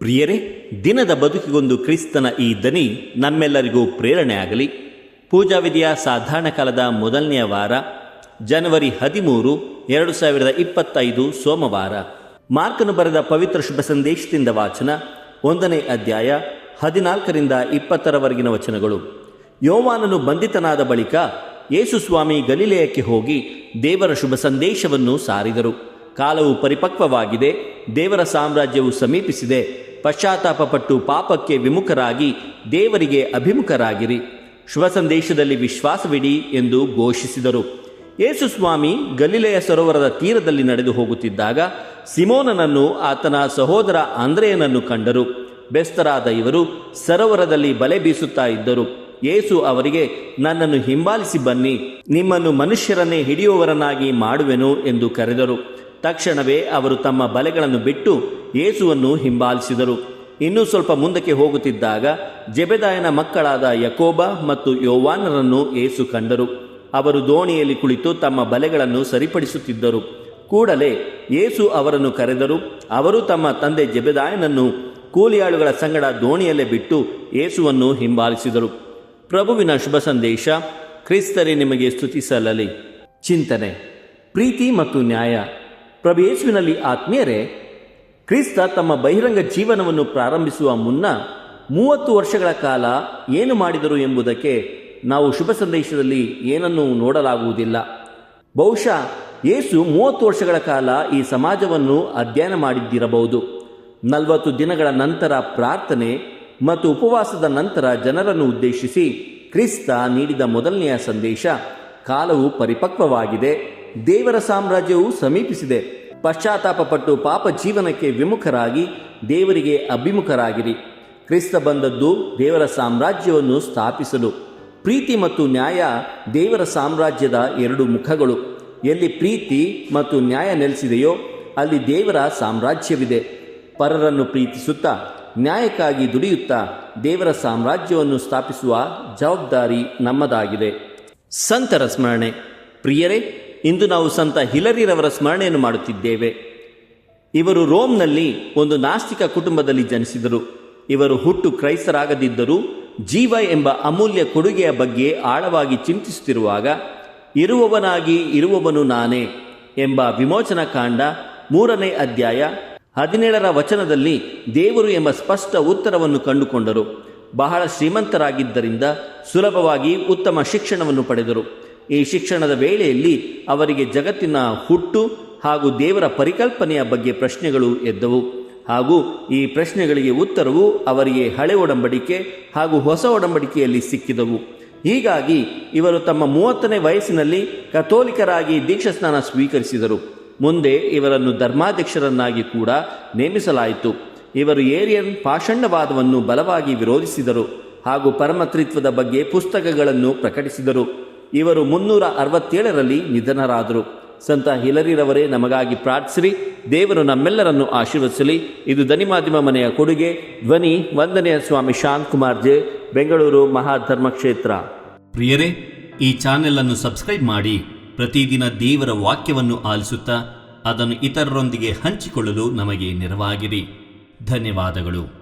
ಪ್ರಿಯರೇ, ದಿನದ ಬದುಕಿಗೊಂದು ಕ್ರಿಸ್ತನ ಈ ದನಿ ನಮ್ಮೆಲ್ಲರಿಗೂ ಪ್ರೇರಣೆ ಆಗಲಿ. ಪೂಜಾ ವಿಧಿಯ ಸಾಧಾರಣ ಕಾಲದ ಮೊದಲನೆಯ ವಾರ, ಜನವರಿ 13, 2025 ಸೋಮವಾರ. ಮಾರ್ಕನು ಬರೆದ ಪವಿತ್ರ ಶುಭ ಸಂದೇಶದಿಂದ ವಾಚನ. 1ನೇ ಅಧ್ಯಾಯ 14ರಿಂದ 20ರವರೆಗಿನ ವಚನಗಳು. ಯೋವಾನನು ಬಂಧಿತನಾದ ಬಳಿಕ ಯೇಸು ಸ್ವಾಮಿ ಗಲಿಲೆಯಕ್ಕೆ ಹೋಗಿ ದೇವರ ಶುಭ ಸಂದೇಶವನ್ನು ಸಾರಿದರು. ಕಾಲವು ಪರಿಪಕ್ವವಾಗಿದೆ, ದೇವರ ಸಾಮ್ರಾಜ್ಯವು ಸಮೀಪಿಸಿದೆ, ಪಶ್ಚಾತ್ತಾಪಪಟ್ಟು ಪಾಪಕ್ಕೆ ವಿಮುಖರಾಗಿ ದೇವರಿಗೆ ಅಭಿಮುಖರಾಗಿರಿ, ಶುಭ ಸಂದೇಶದಲ್ಲಿ ವಿಶ್ವಾಸವಿಡಿ ಎಂದು ಘೋಷಿಸಿದರು. ಯೇಸು ಸ್ವಾಮಿ ಗಲಿಲೆಯ ಸರೋವರದ ತೀರದಲ್ಲಿ ನಡೆದು ಹೋಗುತ್ತಿದ್ದಾಗ ಸಿಮೋನನನ್ನು ಆತನ ಸಹೋದರ ಆಂದ್ರೆಯನನ್ನು ಕಂಡರು. ಬೆಸ್ತರಾದ ಇವರು ಸರೋವರದಲ್ಲಿ ಬಲೆ ಬೀಸುತ್ತಾ ಇದ್ದರು. ಯೇಸು ಅವರಿಗೆ, ನನ್ನನ್ನು ಹಿಂಬಾಲಿಸಿ ಬನ್ನಿ, ನಿಮ್ಮನ್ನು ಮನುಷ್ಯರನ್ನೇ ಹಿಡಿಯುವವರನ್ನಾಗಿ ಮಾಡುವೆನು ಎಂದು ಕರೆದರು. ತಕ್ಷಣವೇ ಅವರು ತಮ್ಮ ಬಲೆಗಳನ್ನು ಬಿಟ್ಟು ಯೇಸುವನ್ನು ಹಿಂಬಾಲಿಸಿದರು. ಇನ್ನೂ ಸ್ವಲ್ಪ ಮುಂದಕ್ಕೆ ಹೋಗುತ್ತಿದ್ದಾಗ ಜೆಬೆದಾಯನ ಮಕ್ಕಳಾದ ಯಾಕೋಬ ಮತ್ತು ಯೋವಾನರನ್ನು ಯೇಸು ಕಂಡರು. ಅವರು ದೋಣಿಯಲ್ಲಿ ಕುಳಿತು ತಮ್ಮ ಬಲೆಗಳನ್ನು ಸರಿಪಡಿಸುತ್ತಿದ್ದರು. ಕೂಡಲೇ ಯೇಸು ಅವರನ್ನು ಕರೆದರು. ಅವರು ತಮ್ಮ ತಂದೆ ಜೆಬೆದಾಯನನ್ನು ಕೂಲಿಯಾಳುಗಳ ಸಂಗಡ ದೋಣಿಯಲ್ಲೇ ಬಿಟ್ಟು ಯೇಸುವನ್ನು ಹಿಂಬಾಲಿಸಿದರು. ಪ್ರಭುವಿನ ಶುಭ ಸಂದೇಶ. ಕ್ರಿಸ್ತರೇ ನಿಮಗೆ ಸ್ತುತಿಸಲಲಿ. ಚಿಂತನೆ: ಪ್ರೀತಿ ಮತ್ತು ನ್ಯಾಯ. ಪ್ರಭು ಯೇಸುವಿನಲ್ಲಿ ಆತ್ಮೀಯರೇ, ಕ್ರಿಸ್ತ ತಮ್ಮ ಬಹಿರಂಗ ಜೀವನವನ್ನು ಪ್ರಾರಂಭಿಸುವ ಮುನ್ನ 30 ವರ್ಷಗಳ ಕಾಲ ಏನು ಮಾಡಿದರು ಎಂಬುದಕ್ಕೆ ನಾವು ಶುಭ ಸಂದೇಶದಲ್ಲಿ ಏನನ್ನೂ ನೋಡಲಾಗುವುದಿಲ್ಲ. ಬಹುಶಃ ಯೇಸು 30 ವರ್ಷಗಳ ಕಾಲ ಈ ಸಮಾಜವನ್ನು ಅಧ್ಯಯನ ಮಾಡಿದ್ದಿರಬಹುದು. 40 ದಿನಗಳ ನಂತರ ಪ್ರಾರ್ಥನೆ ಮತ್ತು ಉಪವಾಸದ ನಂತರ ಜನರನ್ನು ಉದ್ದೇಶಿಸಿ ಕ್ರಿಸ್ತ ನೀಡಿದ ಮೊದಲನೆಯ ಸಂದೇಶ, ಕಾಲವು ಪರಿಪಕ್ವವಾಗಿದೆ, ದೇವರ ಸಾಮ್ರಾಜ್ಯವು ಸಮೀಪಿಸಿದೆ, ಪಶ್ಚಾತ್ತಾಪಪಟ್ಟು ಪಾಪ ಜೀವನಕ್ಕೆ ವಿಮುಖರಾಗಿ ದೇವರಿಗೆ ಅಭಿಮುಖರಾಗಿರಿ. ಕ್ರಿಸ್ತ ಬಂದದ್ದು ದೇವರ ಸಾಮ್ರಾಜ್ಯವನ್ನು ಸ್ಥಾಪಿಸಲು. ಪ್ರೀತಿ ಮತ್ತು ನ್ಯಾಯ ದೇವರ ಸಾಮ್ರಾಜ್ಯದ 2 ಮುಖಗಳು. ಎಲ್ಲಿ ಪ್ರೀತಿ ಮತ್ತು ನ್ಯಾಯ ನೆಲೆಸಿದೆಯೋ ಅಲ್ಲಿ ದೇವರ ಸಾಮ್ರಾಜ್ಯವಿದೆ. ಪರರನ್ನು ಪ್ರೀತಿಸುತ್ತಾ ನ್ಯಾಯಕ್ಕಾಗಿ ದುಡಿಯುತ್ತಾ ದೇವರ ಸಾಮ್ರಾಜ್ಯವನ್ನು ಸ್ಥಾಪಿಸುವ ಜವಾಬ್ದಾರಿ ನಮ್ಮದಾಗಿದೆ. ಸಂತರ ಸ್ಮರಣೆ. ಪ್ರಿಯರೇ, ಇಂದು ನಾವು ಸಂತ ಹಿಲರಿರವರ ಸ್ಮರಣೆಯನ್ನು ಮಾಡುತ್ತಿದ್ದೇವೆ. ಇವರು ರೋಮ್ನಲ್ಲಿ ಒಂದು ನಾಸ್ತಿಕ ಕುಟುಂಬದಲ್ಲಿ ಜನಿಸಿದರು. ಇವರು ಹುಟ್ಟು ಕ್ರೈಸ್ತರಾಗದಿದ್ದರೂ ಜೀವ ಎಂಬ ಅಮೂಲ್ಯ ಕೊಡುಗೆಯ ಬಗ್ಗೆ ಆಳವಾಗಿ ಚಿಂತಿಸುತ್ತಿರುವಾಗ, ಇರುವವನಾಗಿ ಇರುವವನು ನಾನೇ ಎಂಬ ವಿಮೋಚನಾ ಕಾಂಡ 3ನೇ ಅಧ್ಯಾಯ 17ರ ವಚನದಲ್ಲಿ ದೇವರು ಎಂಬ ಸ್ಪಷ್ಟ ಉತ್ತರವನ್ನು ಕಂಡುಕೊಂಡರು. ಬಹಳ ಶ್ರೀಮಂತರಾಗಿದ್ದರಿಂದ ಸುಲಭವಾಗಿ ಉತ್ತಮ ಶಿಕ್ಷಣವನ್ನು ಪಡೆದರು. ಈ ಶಿಕ್ಷಣದ ವೇಳೆಯಲ್ಲಿ ಅವರಿಗೆ ಜಗತ್ತಿನ ಹುಟ್ಟು ಹಾಗೂ ದೇವರ ಪರಿಕಲ್ಪನೆಯ ಬಗ್ಗೆ ಪ್ರಶ್ನೆಗಳು ಎದ್ದವು. ಹಾಗೂ ಈ ಪ್ರಶ್ನೆಗಳಿಗೆ ಉತ್ತರವು ಅವರಿಗೆ ಹಳೆ ಒಡಂಬಡಿಕೆ ಹಾಗೂ ಹೊಸ ಒಡಂಬಡಿಕೆಯಲ್ಲಿ ಸಿಕ್ಕಿದವು. ಹೀಗಾಗಿ ಇವರು ತಮ್ಮ 30ನೇ ವಯಸ್ಸಿನಲ್ಲಿ ಕಥೋಲಿಕರಾಗಿ ದೀಕ್ಷಾಸ್ನಾನ ಸ್ವೀಕರಿಸಿದರು. ಮುಂದೆ ಇವರನ್ನು ಧರ್ಮಾಧ್ಯಕ್ಷರನ್ನಾಗಿ ಕೂಡ ನೇಮಿಸಲಾಯಿತು. ಇವರು ಏರಿಯನ್ ಪಾಷಂಡವಾದವನ್ನು ಬಲವಾಗಿ ವಿರೋಧಿಸಿದರು ಹಾಗೂ ಪರಮತ್ರಿತ್ವದ ಬಗ್ಗೆ ಪುಸ್ತಕಗಳನ್ನು ಪ್ರಕಟಿಸಿದರು. ಇವರು 367ರಲ್ಲಿ ನಿಧನರಾದರು. ಸಂತ ಹಿಲರಿರವರೇ ನಮಗಾಗಿ ಪ್ರಾರ್ಥಿಸಿರಿ. ದೇವರು ನಮ್ಮೆಲ್ಲರನ್ನು ಆಶೀರ್ವದಿಸಲಿ. ಇದು ಧನಿಮಾಧ್ಯಮ ಮನೆಯ ಕೊಡುಗೆ. ಧ್ವನಿ ವಂದನೆಯ ಸ್ವಾಮಿ ಶಾಂತಕುಮಾರ್ ಜೆ, ಬೆಂಗಳೂರು ಮಹಾಧರ್ಮಕ್ಷೇತ್ರ. ಪ್ರಿಯರೇ, ಈ ಚಾನೆಲ್ ಅನ್ನು ಸಬ್ಸ್ಕ್ರೈಬ್ ಮಾಡಿ ಪ್ರತಿದಿನ ದೇವರ ವಾಕ್ಯವನ್ನು ಆಲಿಸುತ್ತಾ ಅದನ್ನು ಇತರರೊಂದಿಗೆ ಹಂಚಿಕೊಳ್ಳಲು ನಮಗೆ ನೆರವಾಗಿರಿ. ಧನ್ಯವಾದಗಳು.